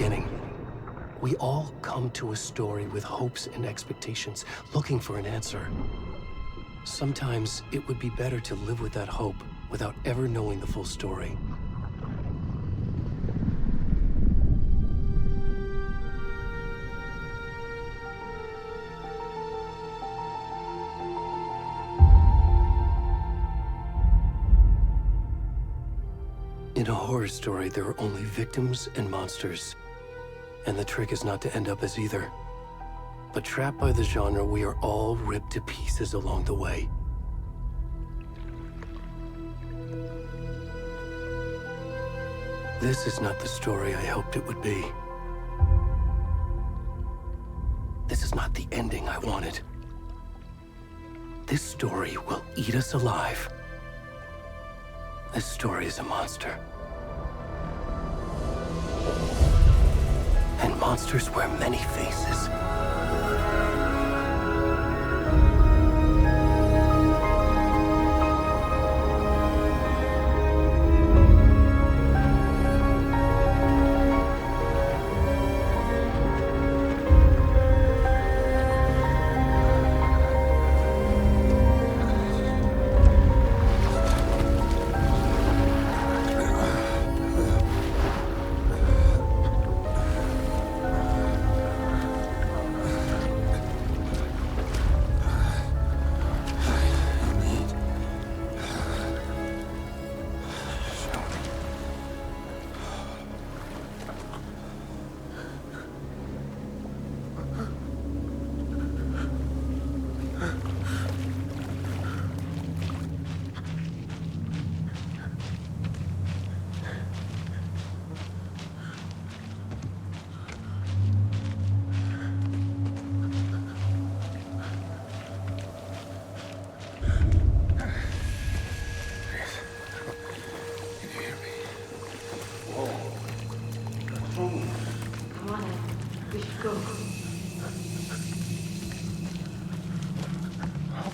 beginning. We all come to a story with hopes and expectations, looking for an answer. Sometimes it would be better to live with that hope without ever knowing the full story. In a horror story, there are only victims and monsters. And the trick is not to end up as either. But trapped by the genre, we are all ripped to pieces along the way. This is not the story I hoped it would be. This is not the ending I wanted. This story will eat us alive. This story is a monster. And monsters wear many faces.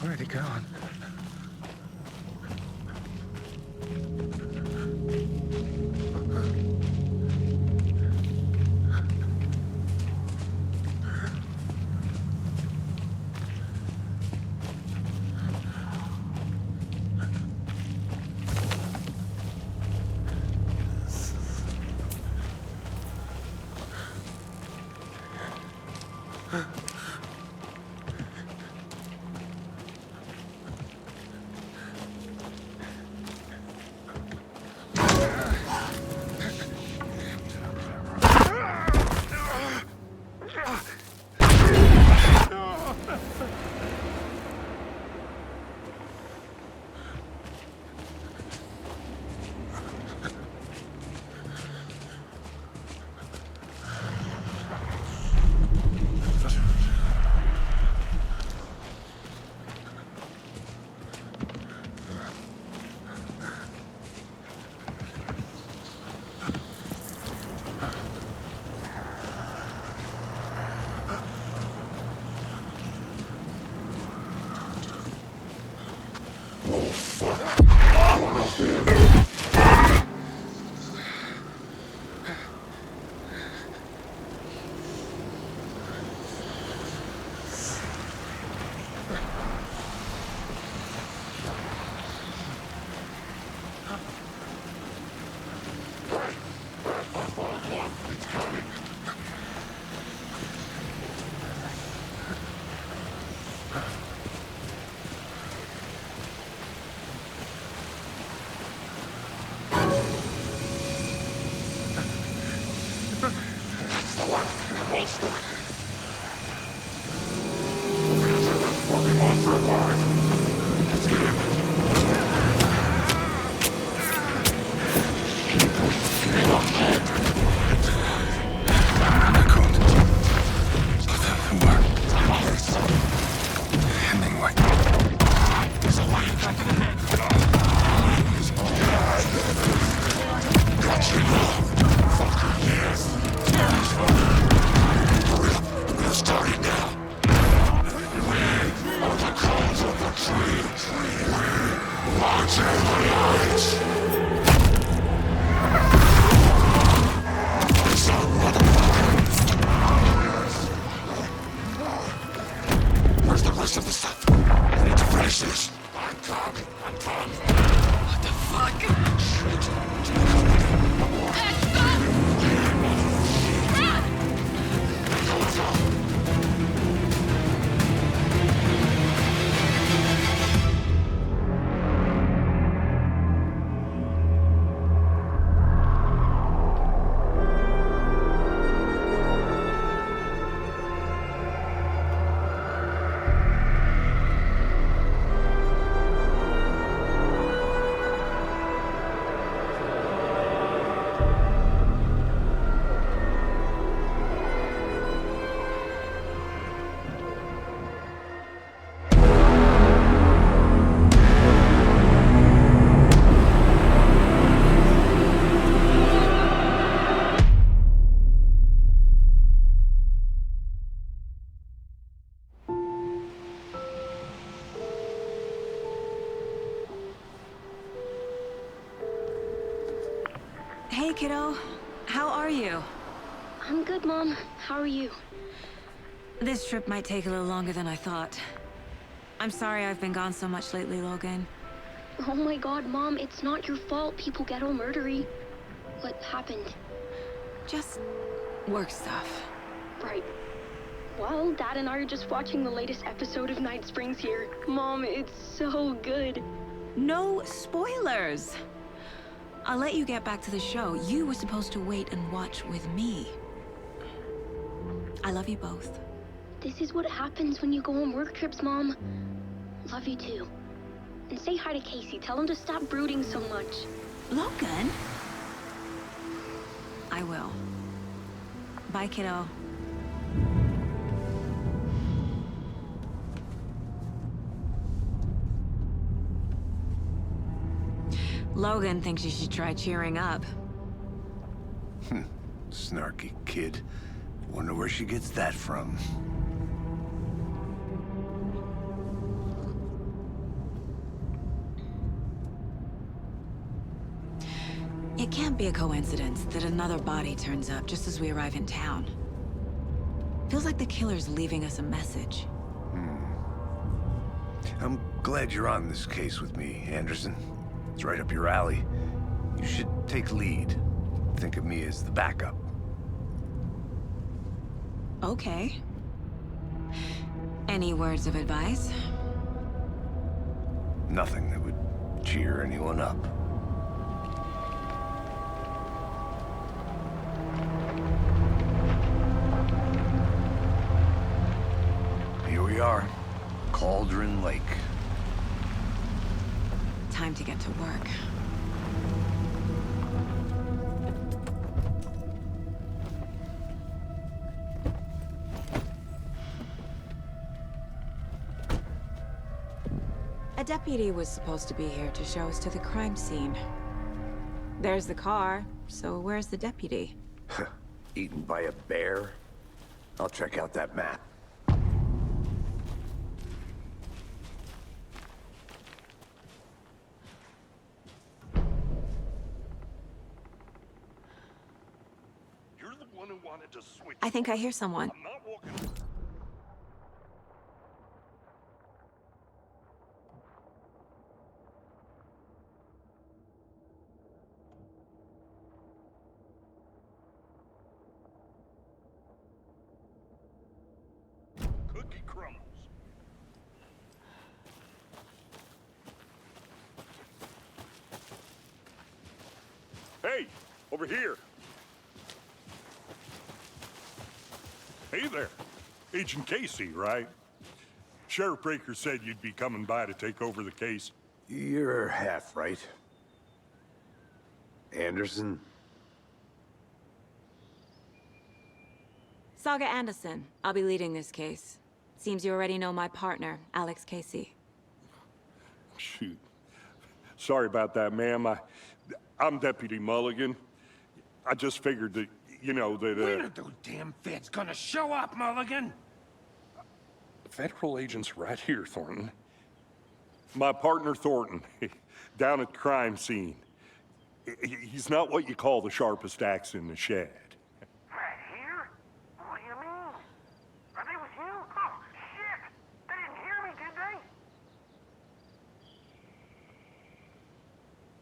Already gone. I'm good, Mom. How are you? This trip might take a little longer than I thought. I'm sorry I've been gone so much lately, Logan. Oh my god, Mom, it's not your fault people get all murdery. What happened? Just work stuff. Right. Well, Dad and I are just watching the latest episode of Night Springs here. Mom, it's so good. No spoilers! I'll let you get back to the show. You were supposed to wait and watch with me. I love you both. This is what happens when you go on work trips, Mom. Love you too. And say hi to Casey. Tell him to stop brooding so much. Logan? I will. Bye, kiddo. Logan thinks you should try cheering up. Snarky kid. Wonder where she gets that from. It can't be a coincidence that another body turns up just as we arrive in town. Feels like the killer's leaving us a message. I'm glad you're on this case with me, Anderson. It's right up your alley. You should take lead. Think of me as the backup. Okay. Any words of advice? Nothing that would cheer anyone up. Here we are. Cauldron Lake. Time to get to work. A deputy was supposed to be here to show us to the crime scene. There's the car, so where's the deputy? Eaten by a bear? I'll check out that map. I think I hear someone. I'm not walking. Cookie crumbles. Hey, over here. Hey there. Agent Casey, right? Sheriff Breaker said you'd be coming by to take over the case. You're half right. Anderson? Saga Anderson. I'll be leading this case. Seems you already know my partner, Alex Casey. Shoot. Sorry about that, ma'am. I'm Deputy Mulligan. I just figured that, you know, that, When are those damn feds gonna show up, Mulligan? Federal agent's right here, Thornton. My partner, Thornton, down at the crime scene. He's not what you call the sharpest axe in the shed. Right here? What do you mean? Are they with you? Oh, shit! They didn't hear me, did they?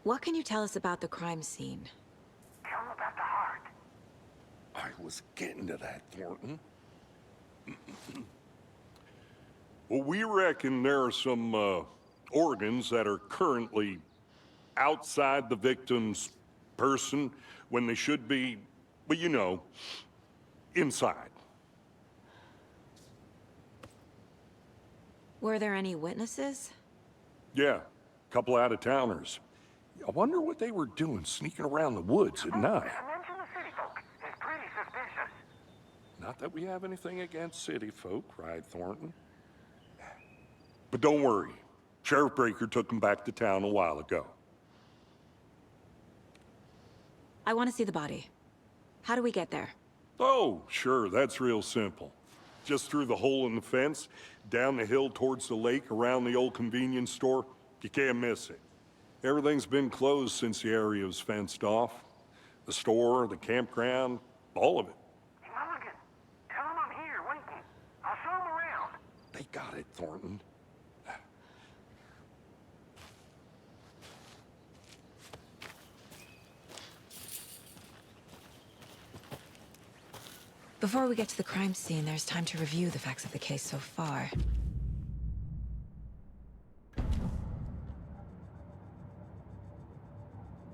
What can you tell us about the crime scene? Tell them about the heart. I was getting to that, Thornton. Well, we reckon there are some organs that are currently outside the victim's person when they should be, well, you know, inside. Were there any witnesses? Yeah, a couple out-of-towners. I wonder what they were doing sneaking around the woods at night. Mention the city folk. It's pretty suspicious. Not that we have anything against city folk, right, Thornton? But don't worry. Sheriff Breaker took them back to town a while ago. I want to see the body. How do we get there? Oh, sure, that's real simple. Just through the hole in the fence, down the hill towards the lake, around the old convenience store. You can't miss it. Everything's been closed since the area was fenced off. The store, the campground, all of it. it, Thornton. Before we get to the crime scene, there's time to review the facts of the case so far.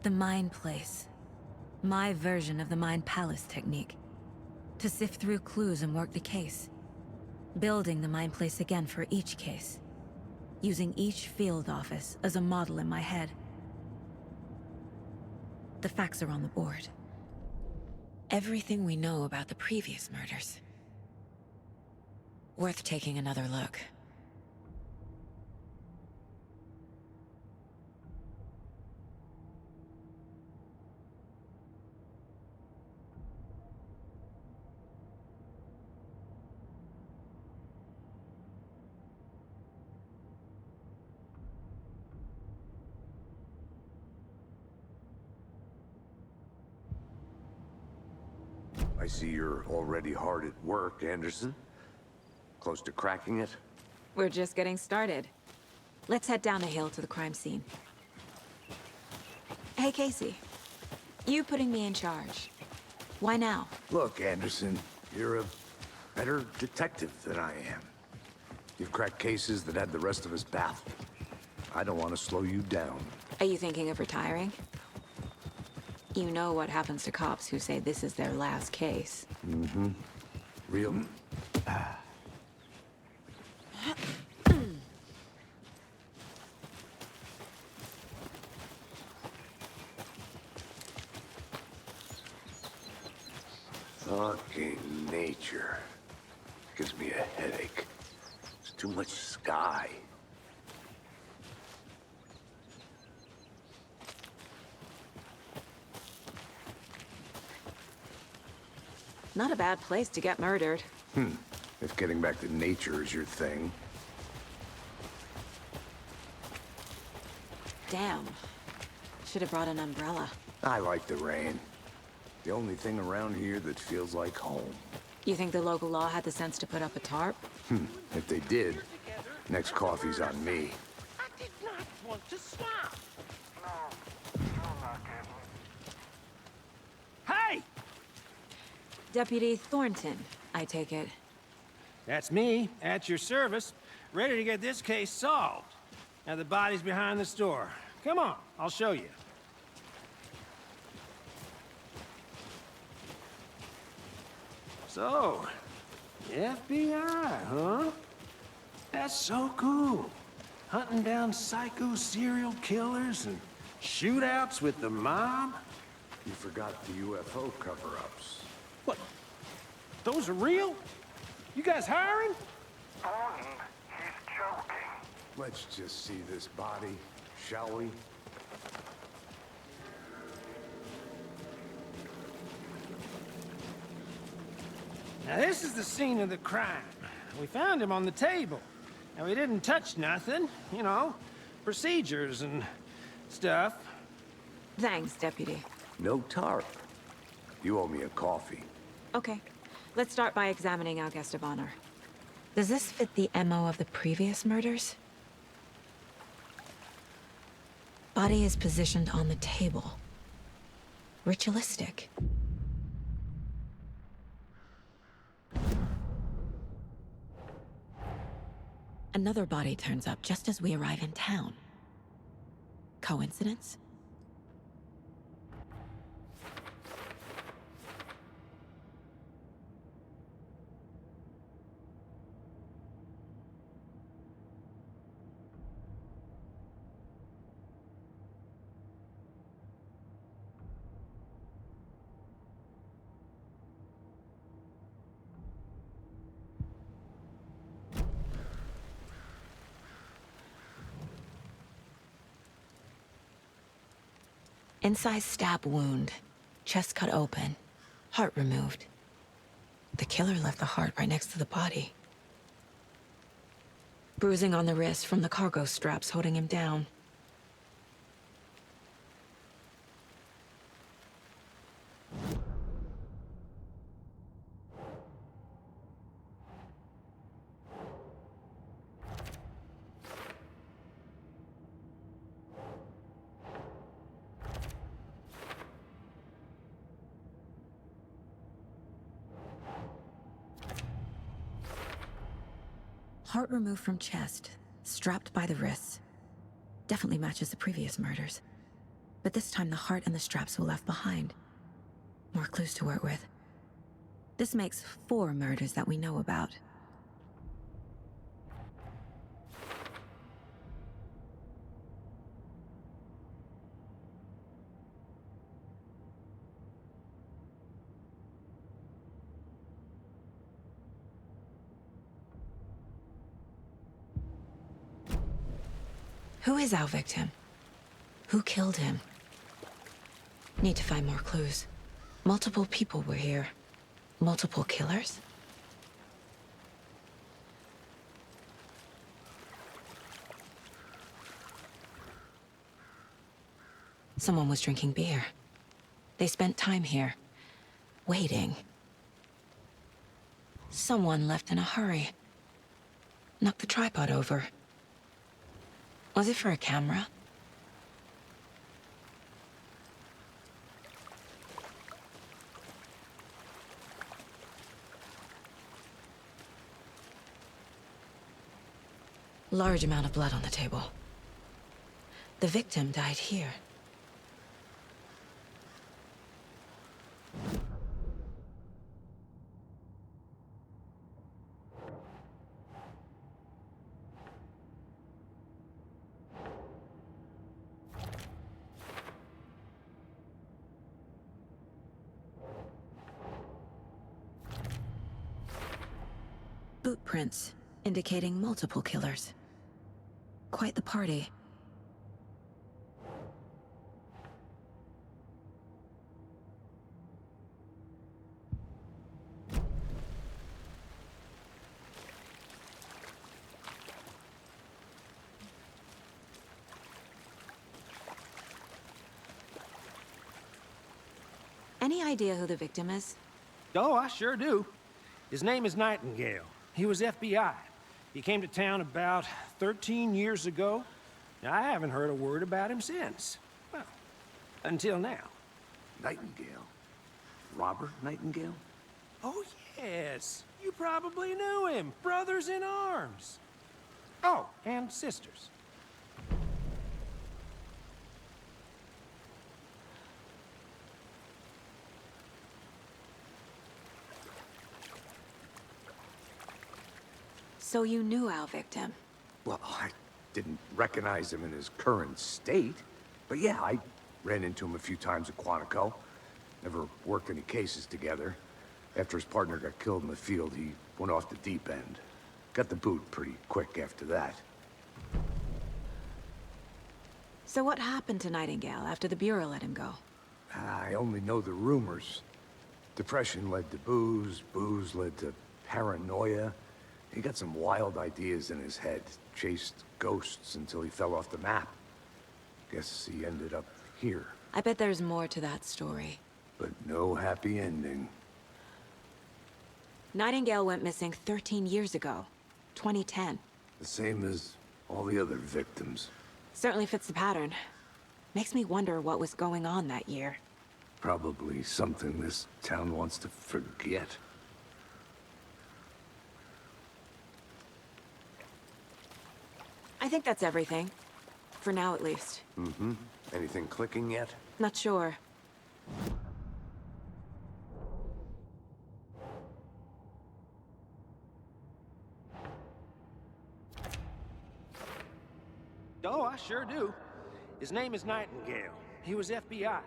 The Mind Place. My version of the Mind Palace technique. To sift through clues and work the case. Building the Mind Place again for each case. Using each field office as a model in my head. The facts are on the board. Everything we know about the previous murders. Worth taking another look. I see you're already hard at work, Anderson. Close to cracking it? We're just getting started. Let's head down the hill to the crime scene. Hey, Casey. You putting me in charge. Why now? Look, Anderson, you're a better detective than I am. You've cracked cases that had the rest of us baffled. I don't want to slow you down. Are you thinking of retiring? You know what happens to cops who say this is their last case. Mm-hmm. Real? Fucking nature. Gives me a headache. There's too much sky. Not a bad place to get murdered. If getting back to nature is your thing. Damn. Should have brought an umbrella. I like the rain. The only thing around here that feels like home. You think the local law had the sense to put up a tarp? If they did, next coffee's on me. I did not want to swap. No, I'm not kidding. Hey! Deputy Thornton, I take it. That's me, at your service, ready to get this case solved. Now the body's behind the store. Come on, I'll show you. So, FBI, huh? That's so cool. Hunting down psycho serial killers and shootouts with the mob. You forgot the UFO cover-ups. What? Those are real? You guys hiring? Thornton, he's joking. Let's just see this body, shall we? Now this is the scene of the crime. We found him on the table. And we didn't touch nothing, you know, procedures and stuff. Thanks, Deputy. No tarp. You owe me a coffee. Okay, let's start by examining our guest of honor. Does this fit the MO of the previous murders? Body is positioned on the table. Ritualistic. Another body turns up just as we arrive in town. Coincidence? Incised stab wound, chest cut open, heart removed. The killer left the heart right next to the body. Bruising on the wrist from the cargo straps holding him down. Heart removed from chest, strapped by the wrists. Definitely matches the previous murders. But this time the heart and the straps were left behind. More clues to work with. This makes 4 murders that we know about. Who is our victim? Who killed him? Need to find more clues. Multiple people were here. Multiple killers? Someone was drinking beer. They spent time here, waiting. Someone left in a hurry. Knocked the tripod over. Was it for a camera? Large amount of blood on the table. The victim died here. Boot prints, indicating multiple killers. Quite the party. Any idea who the victim is? Oh, I sure do. His name is Nightingale. He was FBI. He came to town about 13 years ago. I haven't heard a word about him since. Well, until now. Nightingale? Robert Nightingale? Oh, yes. You probably knew him. Brothers in arms. Oh, and sisters. So you knew our victim? Well, I didn't recognize him in his current state. But yeah, I ran into him a few times at Quantico. Never worked any cases together. After his partner got killed in the field, he went off the deep end. Got the boot pretty quick after that. So what happened to Nightingale after the Bureau let him go? I only know the rumors. Depression led to booze, booze led to paranoia. He got some wild ideas in his head, chased ghosts until he fell off the map. Guess he ended up here. I bet there's more to that story. But no happy ending. Nightingale went missing 13 years ago, 2010. The same as all the other victims. Certainly fits the pattern. Makes me wonder what was going on that year. Probably something this town wants to forget. I think that's everything. For now, at least. Mm-hmm. Anything clicking yet? Not sure. Oh, I sure do. His name is Nightingale. He was FBI.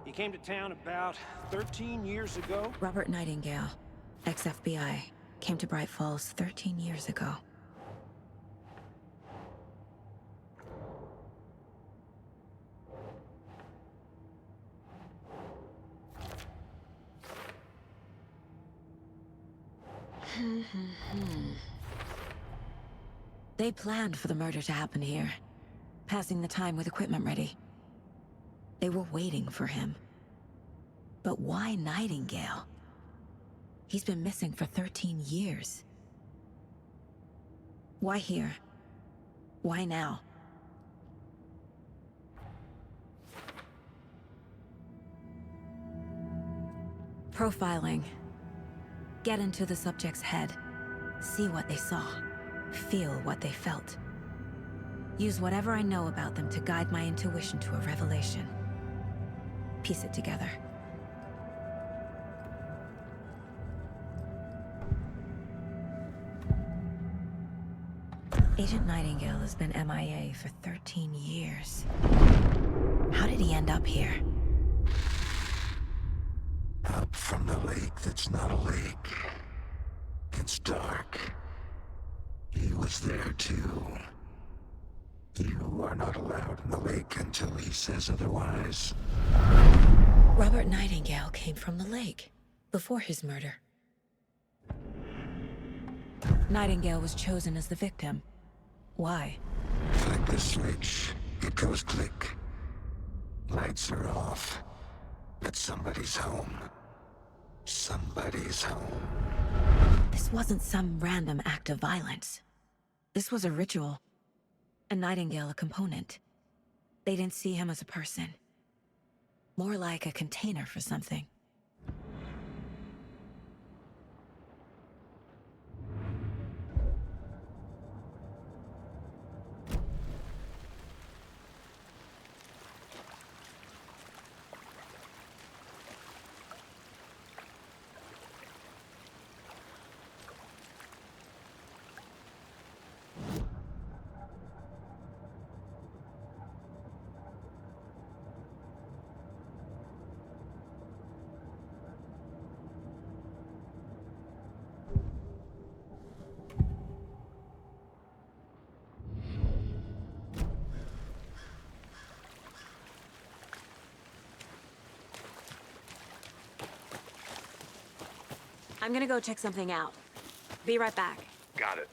He came to town about 13 years ago. Robert Nightingale, ex-FBI, came to Bright Falls 13 years ago. They planned for the murder to happen here, passing the time with equipment ready. They were waiting for him. But why Nightingale? He's been missing for 13 years. Why here? Why now? Profiling. Get into the subject's head. See what they saw. feel what they felt. Use whatever I know about them to guide my intuition to a revelation. Piece it together. Agent Nightingale has been MIA for 13 years. How did he end up here? Up from the lake that's not a lake. It's dark. He was there too. You are not allowed in the lake until he says otherwise. Robert Nightingale came from the lake, before his murder. Nightingale was chosen as the victim. Why? Flick the switch, it goes click. Lights are off. But somebody's home. Somebody's home. This wasn't some random act of violence. This was a ritual. And Nightingale a component. They didn't see him as a person. More like a container for something. I'm gonna go check something out. Be right back. Got it.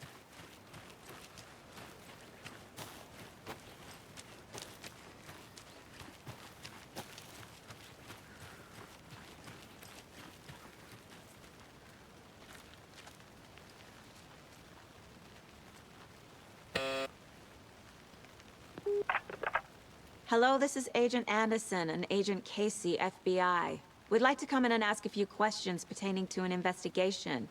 Hello, this is Agent Anderson and Agent Casey, FBI. We'd like to come in and ask a few questions pertaining to an investigation.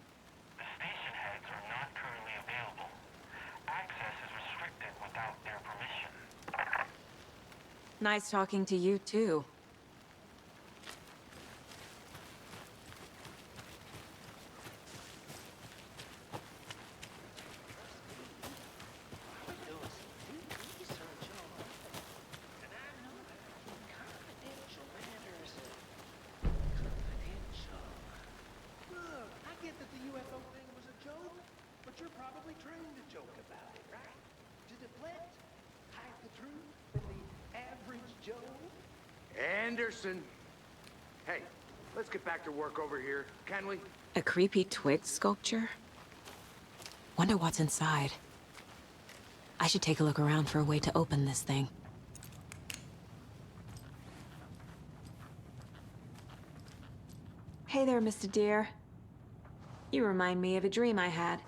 The station heads are not currently available. Access is restricted without their permission. Nice talking to you, too. Anderson. Hey, let's get back to work over here, can we? A creepy twig sculpture? Wonder what's inside. I should take a look around for a way to open this thing. Hey there, Mr. Deer. You remind me of a dream I had.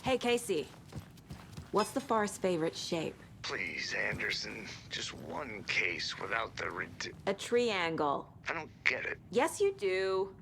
Hey, Casey. What's the Forest's favorite shape? Please, Anderson. Just one case without the A triangle. I don't get it. Yes, you do.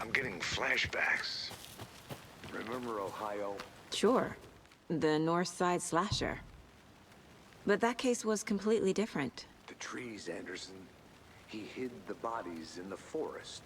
I'm getting flashbacks. Remember Ohio? Sure. The North Side slasher. But that case was completely different. The trees, Anderson. He hid the bodies in the forest.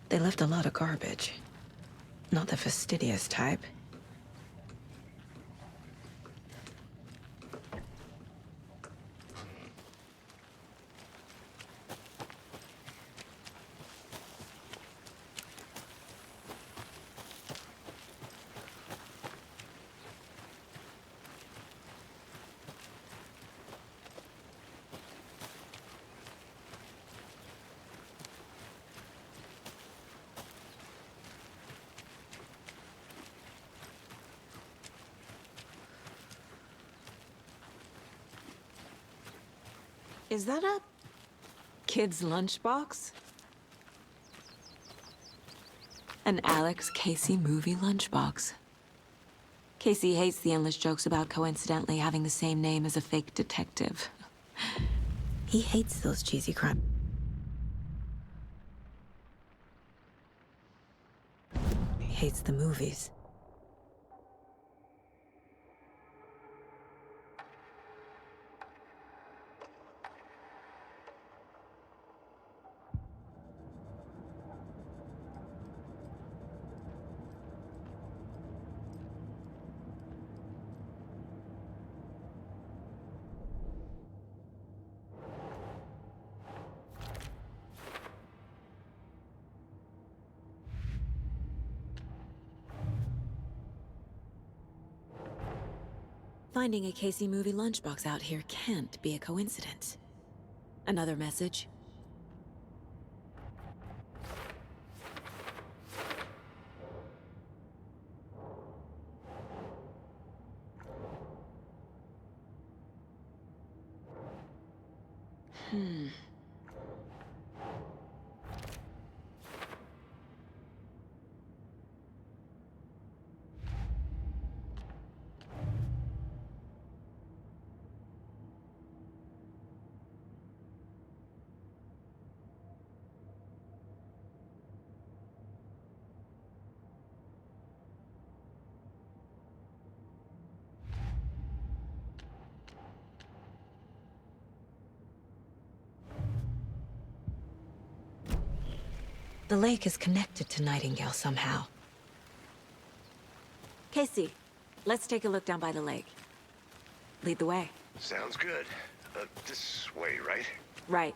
They left a lot of garbage. Not the fastidious type. Is that a kid's lunchbox? An Alex Casey movie lunchbox. Casey hates the endless jokes about coincidentally having the same name as a fake detective. He hates those cheesy crime. He hates the movies. Finding a Casey movie lunchbox out here can't be a coincidence. Another message? The lake is connected to Nightingale somehow. Casey, let's take a look down by the lake. Lead the way. Sounds good. This way, right? Right.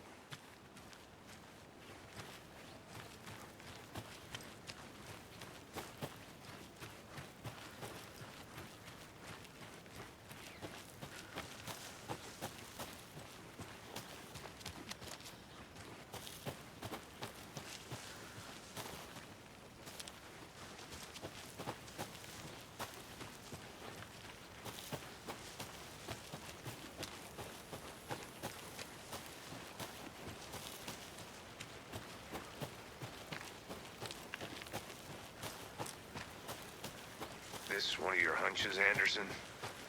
This one of your hunches, Anderson?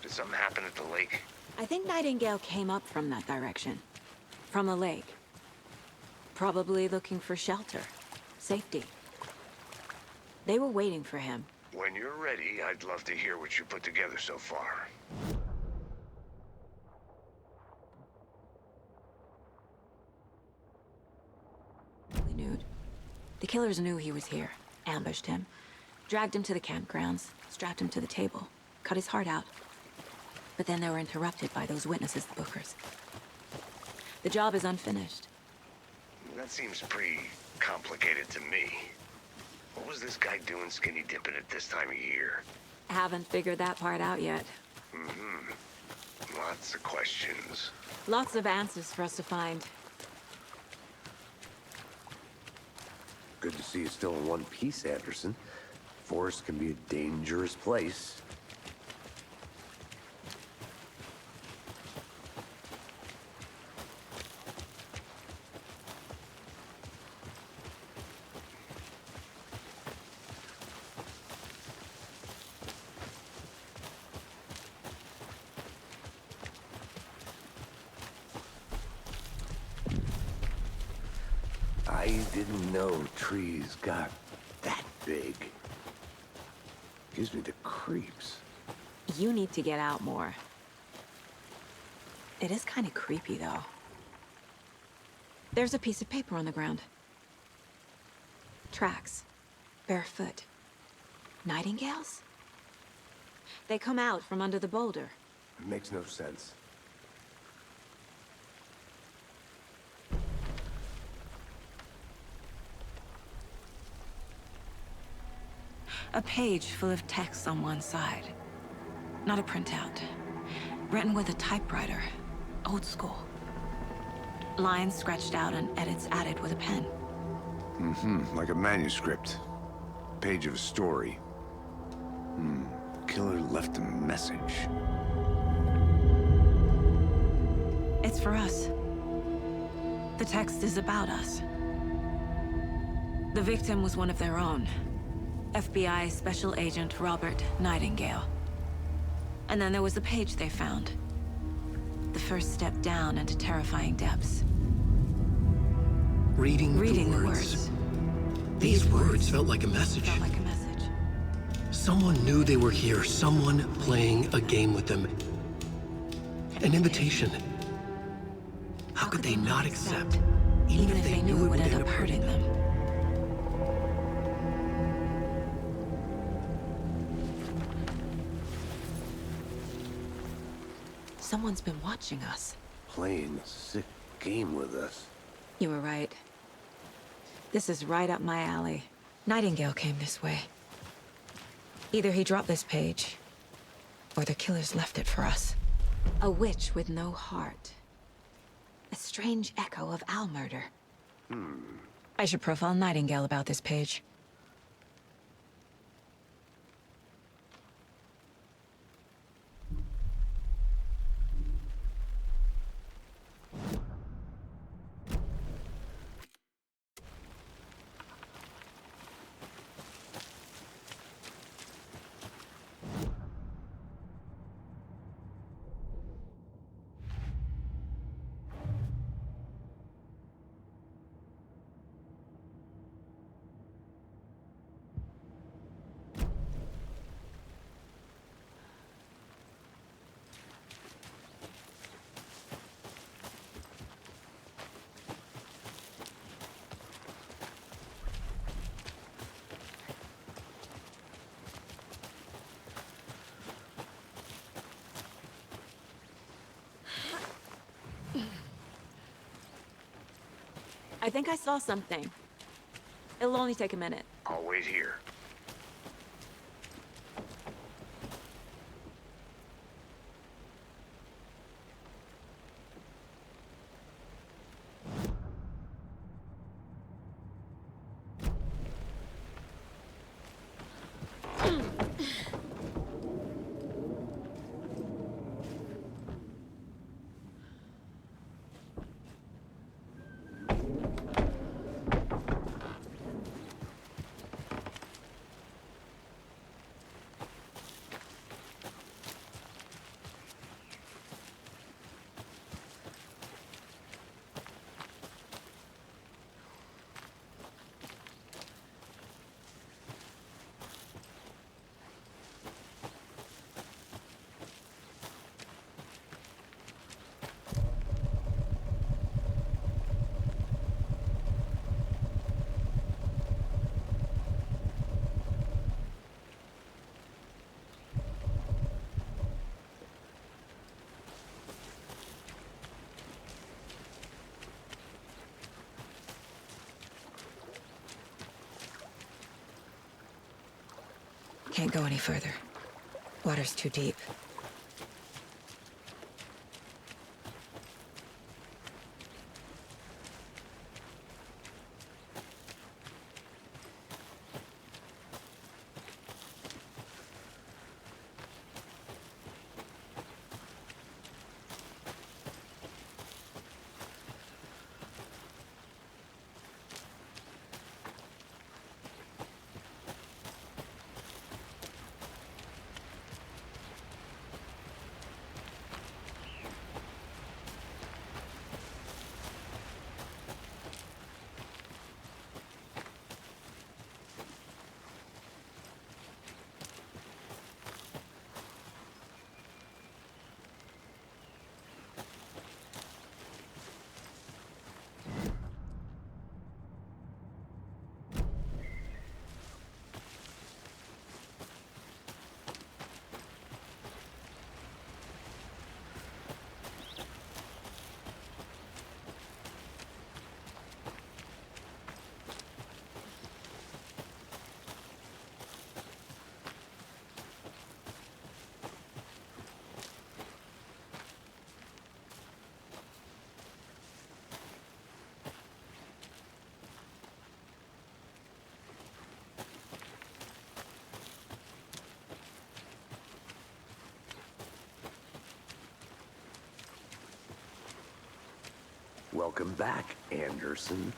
Did something happen at the lake? I think Nightingale came up from that direction. From the lake. Probably looking for shelter. Safety. They were waiting for him. When you're ready, I'd love to hear what you put together so far. Nude. The killers knew he was here, ambushed him, dragged him to the campgrounds, strapped him to the table, cut his heart out. But then they were interrupted by those witnesses, the Bookers. The job is unfinished. That seems pretty complicated to me. What was this guy doing skinny dipping at this time of year? Haven't figured that part out yet. Lots of questions. Lots of answers for us to find. Good to see you still in one piece, Anderson. Forest can be a dangerous place. I didn't know trees got that big. Gives me the creeps. You need to get out more. It is kind of creepy, though. There's a piece of paper on the ground. Tracks. Barefoot. Nightingales? They come out from under the boulder. It makes no sense. A page full of text on one side. Not a printout. Written with a typewriter. Old school. Lines scratched out and edits added with a pen. Like a manuscript. Page of a story. Killer left a message. It's for us. The text is about us. The victim was one of their own. FBI Special Agent Robert Nightingale. And then there was the page they found. The first step down into terrifying depths. Reading the words. These words felt like a message. Felt like a message. Someone knew they were here, someone playing a game with them. An invitation. How could they not accept, even if they knew it would end up hurting them? Someone's been watching us. Playing a sick game with us. You were right. This is right up my alley. Nightingale came this way. Either he dropped this page, or the killers left it for us. A witch with no heart. A strange echo of Al murder. I should profile Nightingale about this page. I think I saw something. It'll only take a minute. I'll wait here. Can't go any further. Water's too deep. Welcome back, Anderson.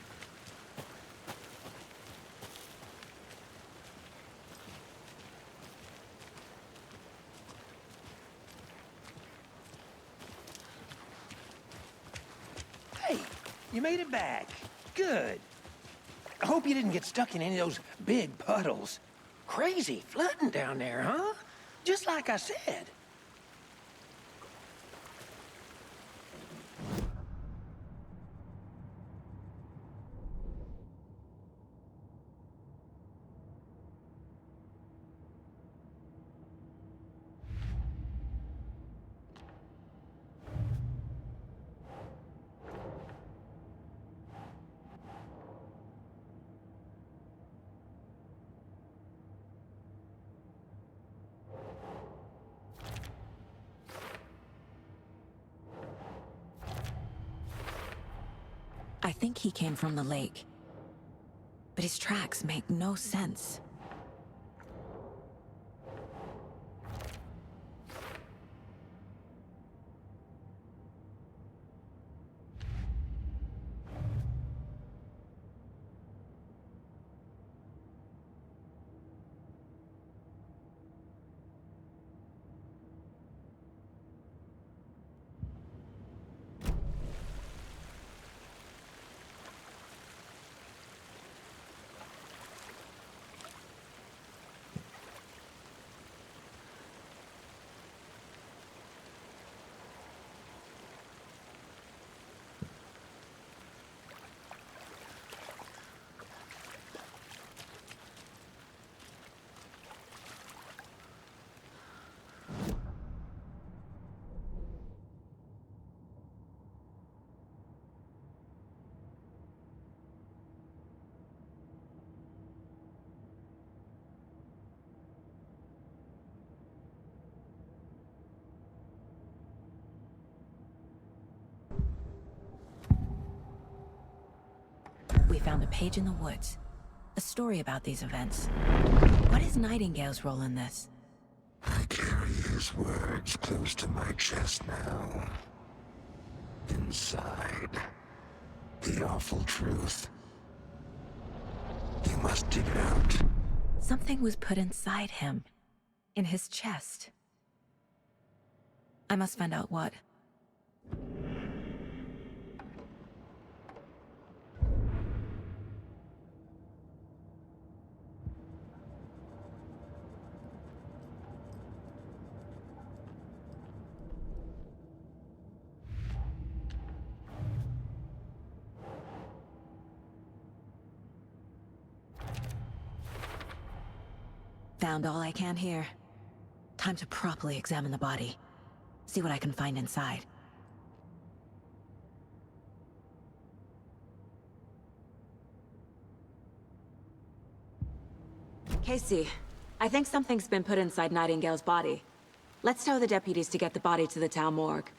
Hey, you made it back. Good. I hope you didn't get stuck in any of those big puddles. Crazy flooding down there, huh? Just like I said. I think he came from the lake. But his tracks make no sense. We found a page in the woods. A story about these events. What is Nightingale's role in this? I carry his words close to my chest now. Inside, the awful truth. You must dig it out. Something was put inside him. In his chest. I must find out what. Found all I can here. Time to properly examine the body. See what I can find inside. Casey, I think something's been put inside Nightingale's body. Let's tell the deputies to get the body to the town morgue.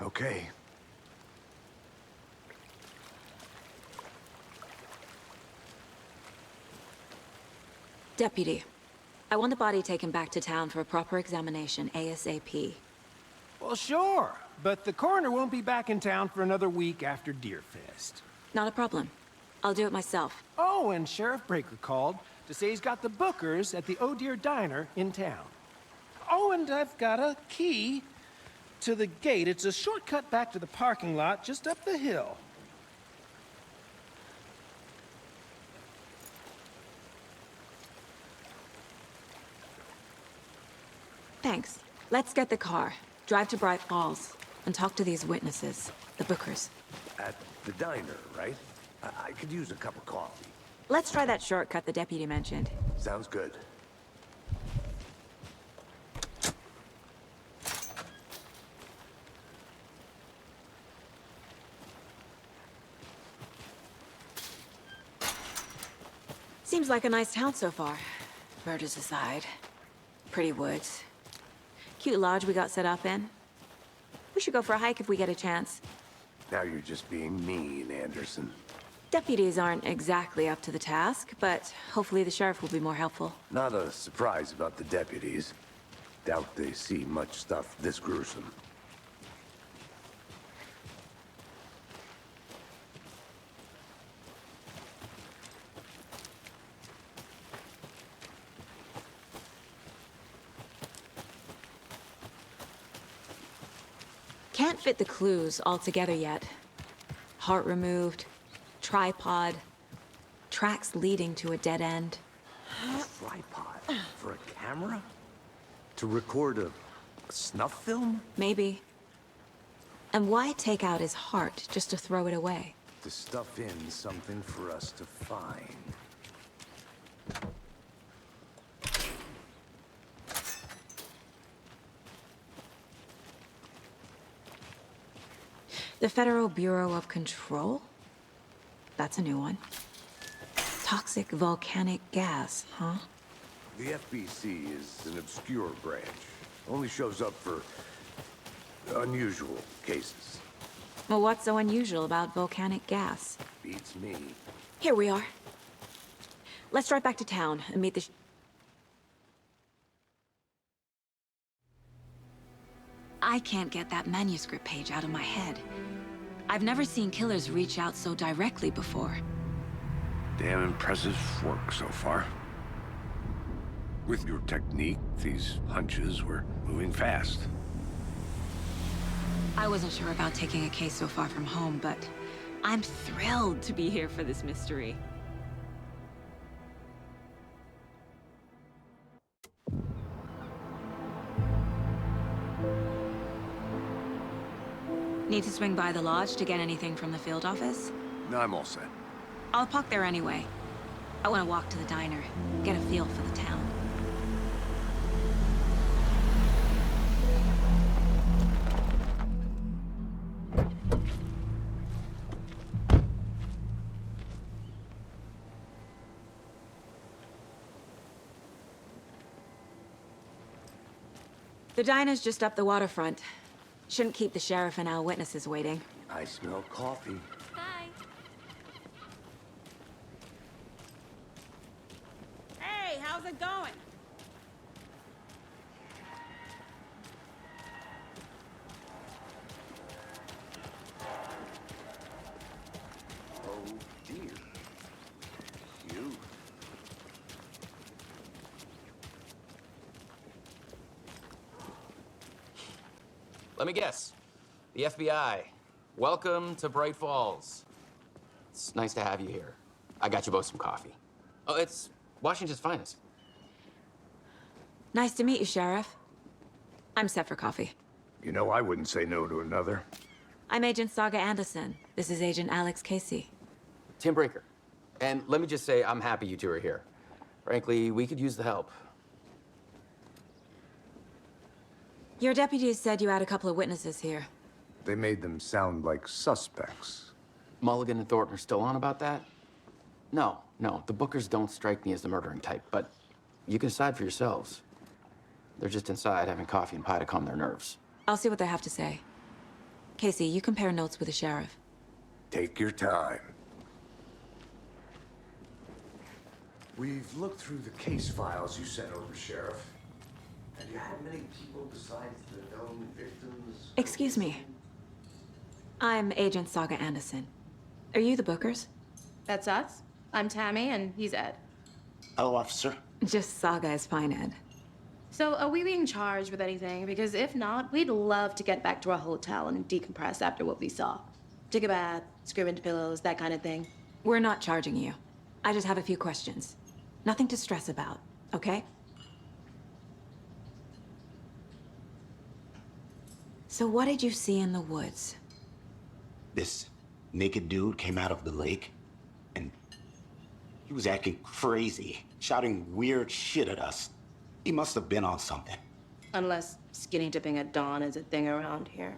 Okay. Deputy, I want the body taken back to town for a proper examination ASAP. Well, sure, but the coroner won't be back in town for another week after Deerfest. Not a problem. I'll do it myself. Oh, and Sheriff Breaker called to say he's got the Bookers at the Oh Dear Diner in town. Oh, and I've got a key to the gate. It's a shortcut back to the parking lot just up the hill. Thanks. Let's get the car, drive to Bright Falls, and talk to these witnesses, the Bookers. At the diner, right? I could use a cup of coffee. Let's try that shortcut the deputy mentioned. Sounds good. Seems like a nice town so far. Murders aside. Pretty woods. Cute lodge we got set up in. We should go for a hike if we get a chance. Now you're just being mean, Anderson. Deputies aren't exactly up to the task, but hopefully the sheriff will be more helpful. Not a surprise about the deputies. Doubt they see much stuff this gruesome. can't fit the clues all together yet. Heart removed, tripod, tracks leading to a dead end. Tripod? For a camera? To record a snuff film? Maybe. And why take out his heart just to throw it away? To stuff in something for us to find. The Federal Bureau of Control? That's a new one. Toxic volcanic gas, huh? The FBC is an obscure branch. Only shows up for unusual cases. Well, what's so unusual about volcanic gas? Beats me. Here we are. Let's drive back to town and meet the... I can't get that manuscript page out of my head. I've never seen killers reach out so directly before. Damn impressive work so far. With your technique, these hunches were moving fast. I wasn't sure about taking a case so far from home, but I'm thrilled to be here for this mystery. Need to swing by the lodge to get anything from the field office? No, I'm all set. I'll park there anyway. I want to walk to the diner, get a feel for the town. The diner's just up the waterfront. Shouldn't keep the sheriff and our witnesses waiting. I smell coffee. Hi. Hey, how's it going? Oh, dear. You. Let me guess. The FBI. Welcome to Bright Falls. It's nice to have you here. I got you both some coffee. Oh, it's Washington's finest. Nice to meet you, Sheriff. I'm set for coffee. You know, I wouldn't say no to another. I'm Agent Saga Anderson. This is Agent Alex Casey. Tim Breaker. And let me just say, I'm happy you two are here. Frankly, we could use the help. Your deputies said you had a couple of witnesses here. They made them sound like suspects. Mulligan and Thornton are still on about that? No, the Bookers don't strike me as the murdering type, but you can decide for yourselves. They're just inside having coffee and pie to calm their nerves. I'll see what they have to say. Casey, you compare notes with the sheriff. Take your time. We've looked through the case files you sent over, Sheriff. Have you had many people besides the known victims? Excuse me. I'm Agent Saga Anderson. Are you the Bookers? That's us. I'm Tammy, and he's Ed. Hello, officer. Just Saga is fine, Ed. So, are we being charged with anything? Because if not, we'd love to get back to our hotel and decompress after what we saw. Take a bath, scream into pillows, that kind of thing. We're not charging you. I just have a few questions. Nothing to stress about, okay? So what did you see in the woods? This naked dude came out of the lake, and he was acting crazy, shouting weird shit at us. He must have been on something. Unless skinny dipping at dawn is a thing around here.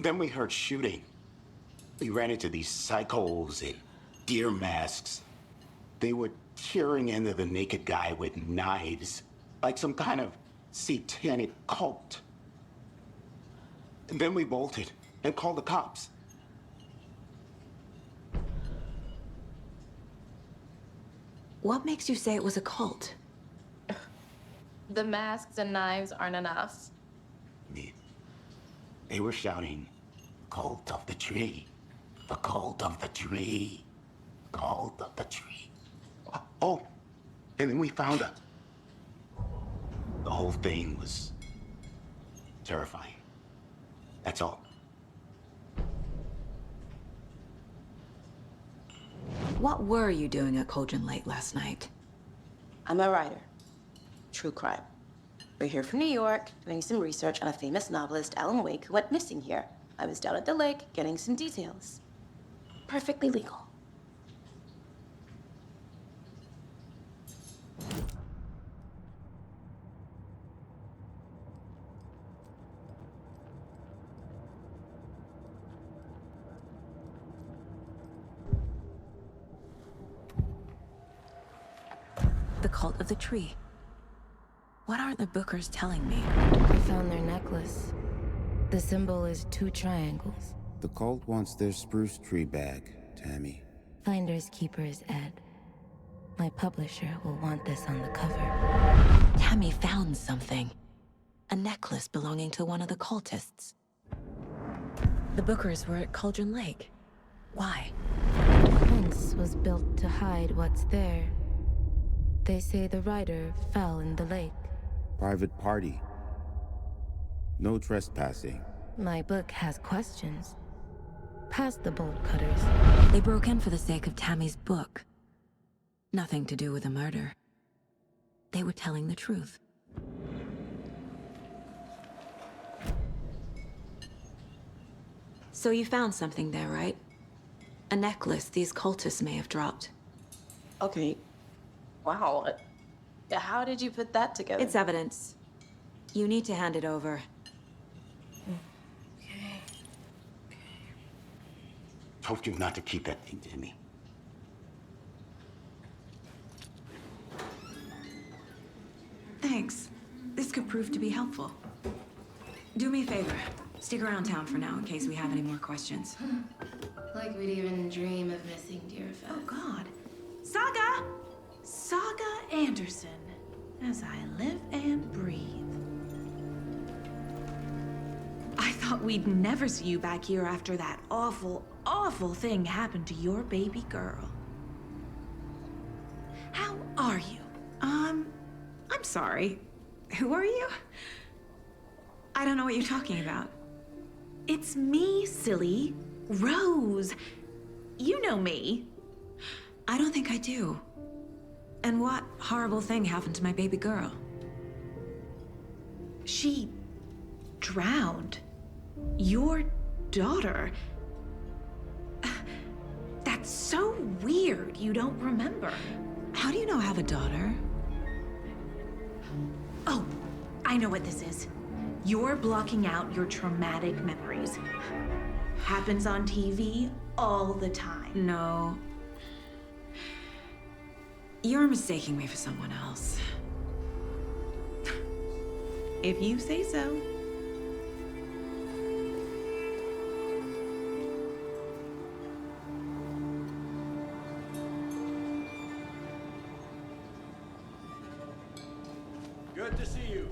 Then we heard shooting. We ran into these psychos in deer masks. They were tearing into the naked guy with knives, like some kind of satanic cult. And then we bolted and called the cops. What makes you say it was a cult? The masks and knives aren't enough. They were shouting, "Cult of the tree, the cult of the tree, cult of the tree." Oh, and then we found out. The whole thing was terrifying. That's all. What were you doing at Cauldron Lake last night? I'm a writer. True crime. We're here from New York, doing some research on a famous novelist, Alan Wake, who went missing here. I was down at the lake, getting some details. Perfectly legal. The cult of the tree. What are the Bookers telling me? I found their necklace. The symbol is 2 triangles. The cult wants their spruce tree back, Tammy. Finders keepers, Ed. My publisher will want this on the cover. Tammy found something. A necklace belonging to one of the cultists. The Bookers were at Cauldron Lake. Why? The fence was built to hide what's there. They say the writer fell in the lake. Private party. No trespassing. My book has questions. Past the bolt cutters. They broke in for the sake of Tammy's book. Nothing to do with a murder. They were telling the truth. So you found something there, right? A necklace these cultists may have dropped. Okay. Wow. How did you put that together? It's evidence. You need to hand it over. Told you not to keep that thing, Timmy. Thanks. This could prove to be helpful. Do me a favor. Stick around town for now in case we have any more questions. Like we'd even dream of missing dear Fez. Oh, God. Saga! Saga Anderson. As I live and breathe. I thought we'd never see you back here after that awful, awful thing happened to your baby girl. How are you? I'm sorry. Who are you? I don't know what you're talking about. It's me, silly. Rose. You know me. I don't think I do. And what horrible thing happened to my baby girl? She drowned. Your daughter. That's so weird you don't remember. How do you know I have a daughter? Oh, I know what this is. You're blocking out your traumatic memories. Happens on TV all the time. No. You're mistaking me for someone else. If you say so. Good to see you.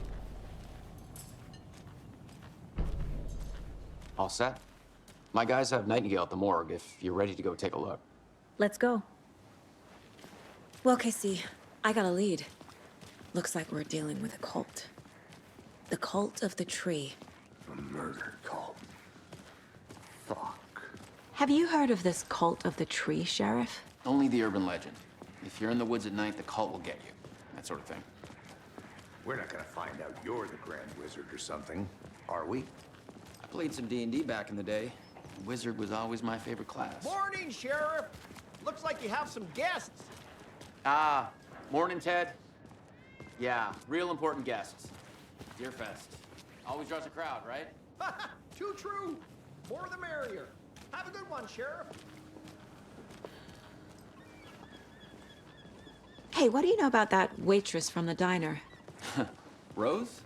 All set. My guys have Nightingale at the morgue if you're ready to go take a look. Let's go. Well, Casey, I got a lead. Looks like we're dealing with a cult. The cult of the tree. A murder cult. Fuck. Have you heard of this cult of the tree, Sheriff? Only the urban legend. If you're in the woods at night, the cult will get you. That sort of thing. We're not gonna find out you're the Grand Wizard or something, are we? I played some D&D back in the day. Wizard was always my favorite class. Morning, Sheriff. Looks like you have some guests. Ah, morning, Ted. Yeah, real important guests. Deer Fest. Always draws a crowd, right? Too true. More the merrier. Have a good one, Sheriff. Hey, what do you know about that waitress from the diner? Rose?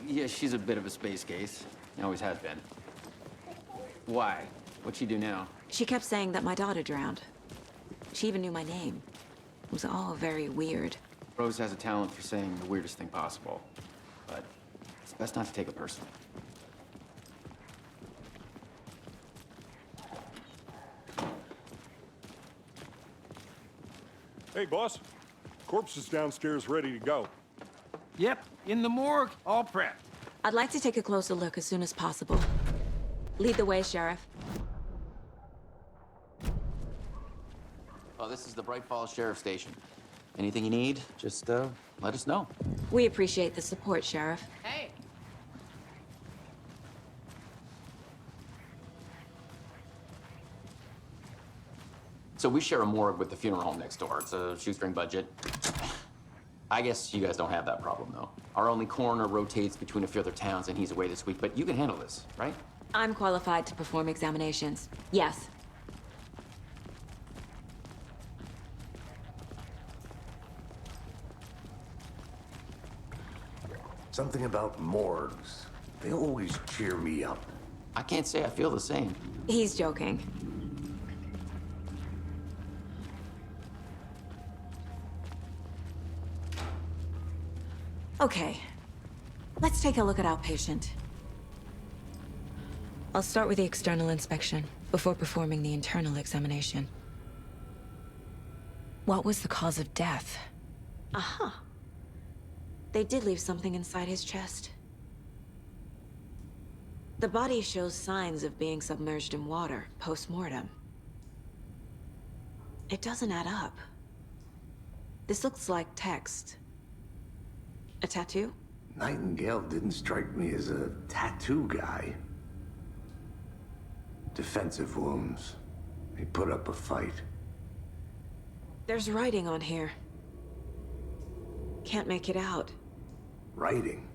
Yeah, she's a bit of a space case. Always has been. Why? What'd she do now? She kept saying that my daughter drowned. She even knew my name. It was all very weird. Rose has a talent for saying the weirdest thing possible. But it's best not to take it personally. Hey, boss. Corpse is downstairs ready to go. Yep, in the morgue, all prepped. I'd like to take a closer look as soon as possible. Lead the way, Sheriff. Oh, this is the Bright Falls Sheriff Station. Anything you need, just let us know. We appreciate the support, Sheriff. Hey! So we share a morgue with the funeral home next door. It's a shoestring budget. I guess you guys don't have that problem, though. Our only coroner rotates between a few other towns, and he's away this week, but you can handle this, right? I'm qualified to perform examinations. Yes. Something about morgues. They always cheer me up. I can't say I feel the same. He's joking. Okay. Let's take a look at outpatient. I'll start with the external inspection before performing the internal examination. What was the cause of death? Uh-huh. They did leave something inside his chest. The body shows signs of being submerged in water post-mortem. It doesn't add up. This looks like text. A tattoo? Nightingale didn't strike me as a tattoo guy. Defensive wounds. He put up a fight. There's writing on here. Can't make it out. Writing?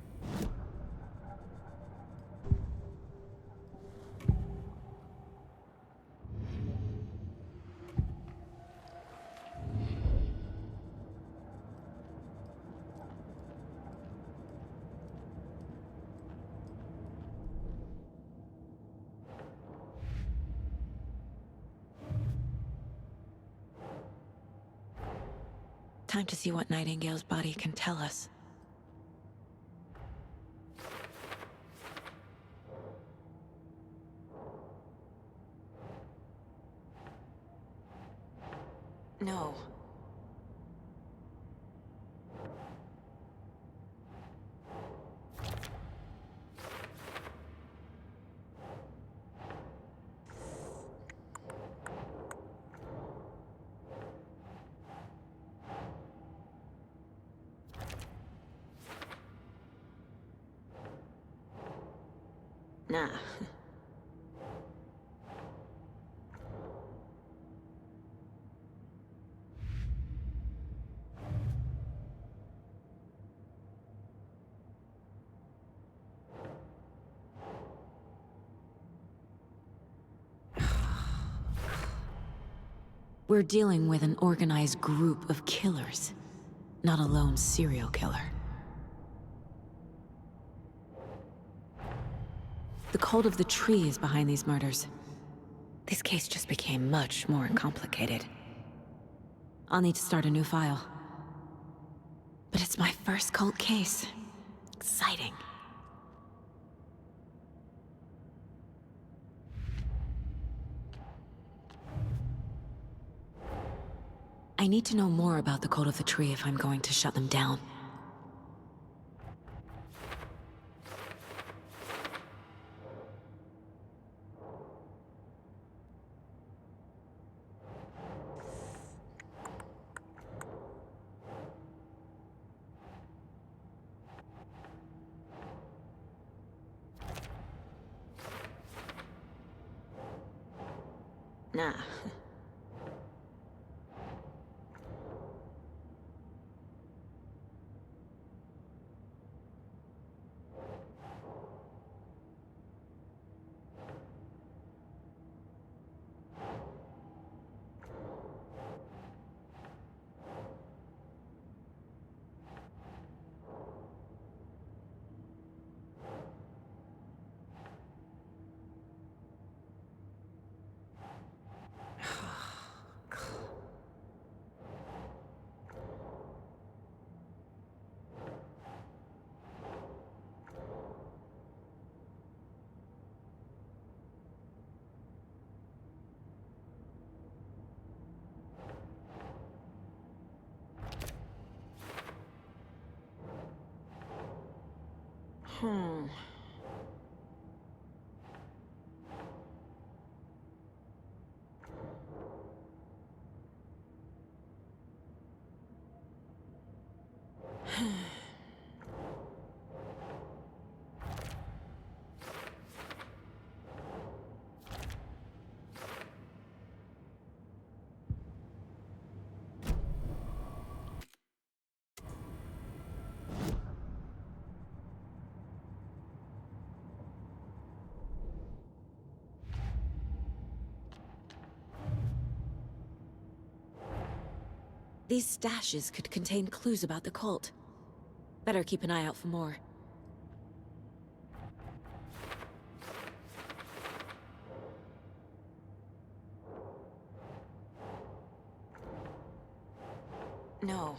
Time to see what Nightingale's body can tell us. No. Nah. We're dealing with an organized group of killers, not a lone serial killer. The cult of the tree is behind these murders. This case just became much more complicated. I'll need to start a new file. But it's my first cult case. Exciting. I need to know more about the cult of the tree if I'm going to shut them down. Nah. These stashes could contain clues about the cult. Better keep an eye out for more. No.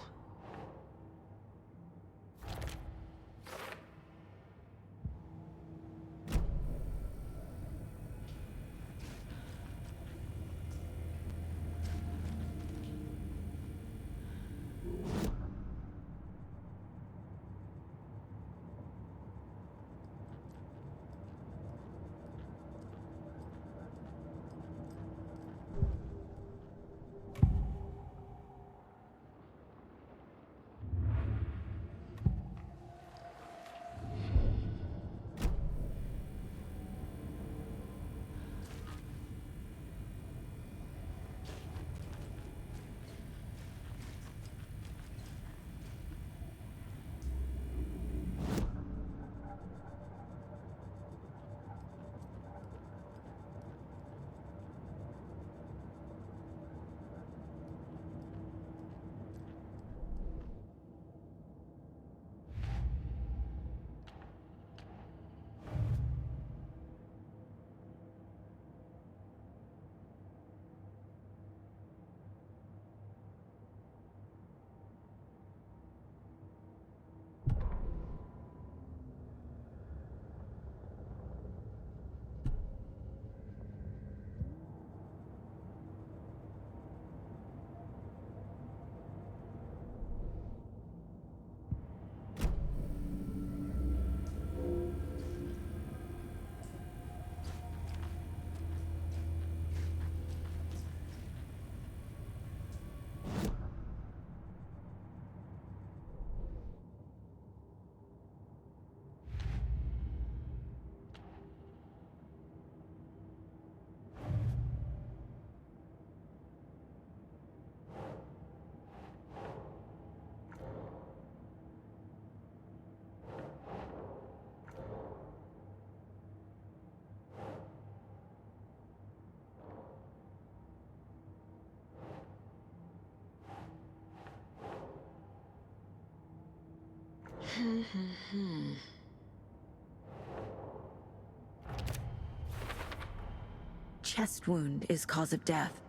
Chest wound is cause of death,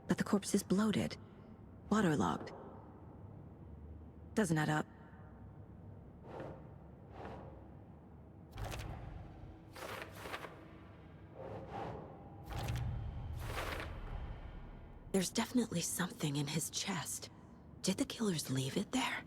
but the corpse is bloated, waterlogged. Doesn't add up. There's definitely something in his chest. Did the killers leave it there?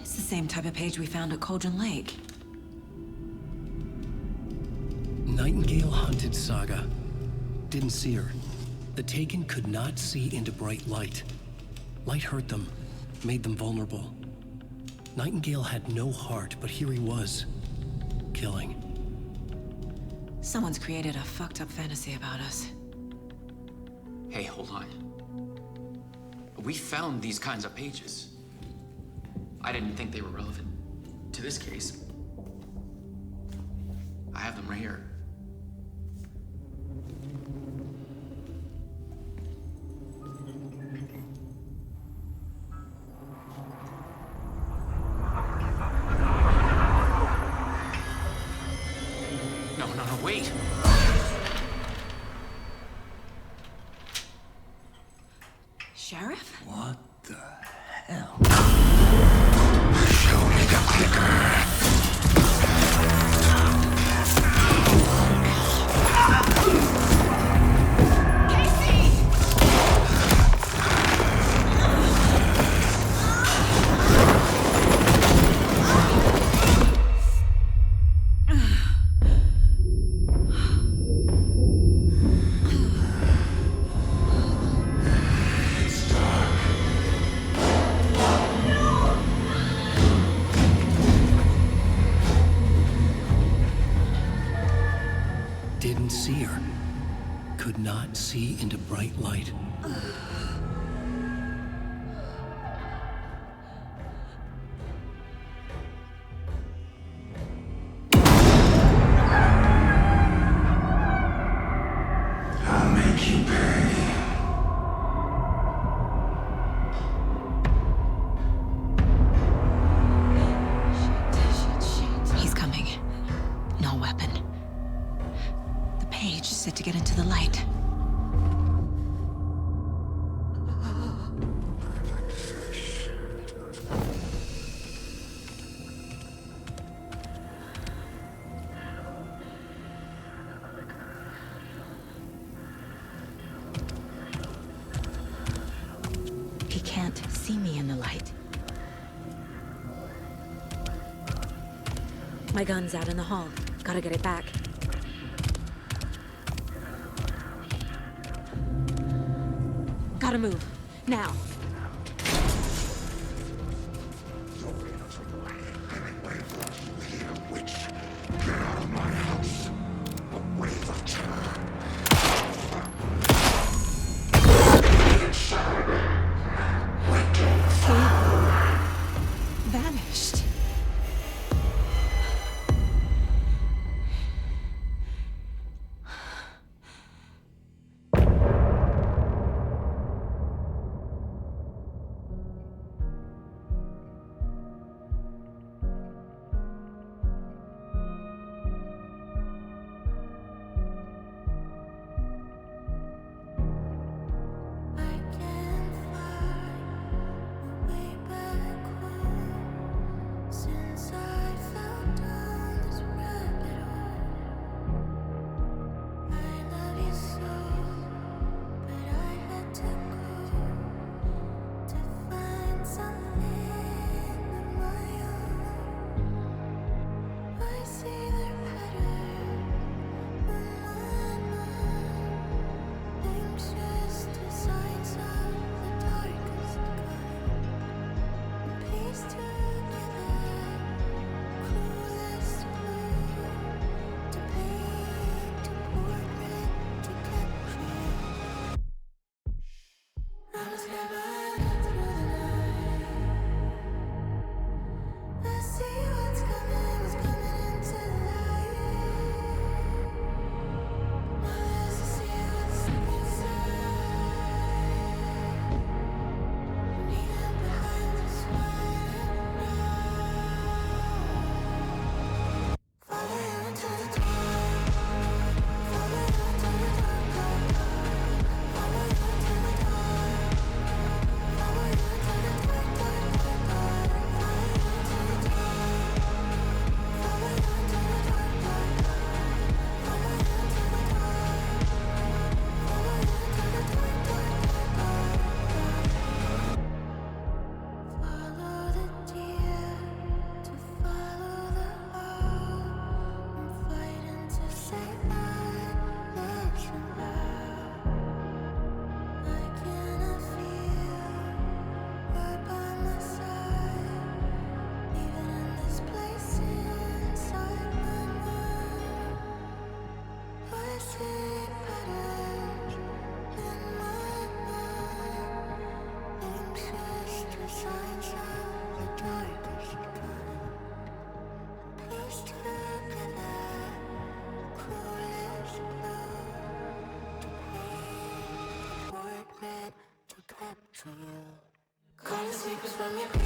Same type of page we found at Cauldron Lake. Nightingale hunted Saga. Didn't see her. The Taken could not see into bright light. Light hurt them, made them vulnerable. Nightingale had no heart, but here he was, killing. Someone's created a fucked up fantasy about us. Hey, hold on. We found these kinds of pages. I didn't think they were relevant to this case. I have them right here. No, wait. Sheriff? What the hell? Show me the clicker. keen seer, could not see into bright light. I'll make you pay. He's coming. No weapon. The page is set to get into the light. He can't see me in the light. My gun's out in the hall. Gotta get it back. Gotta move. Now. Vanished. Call the secrets from your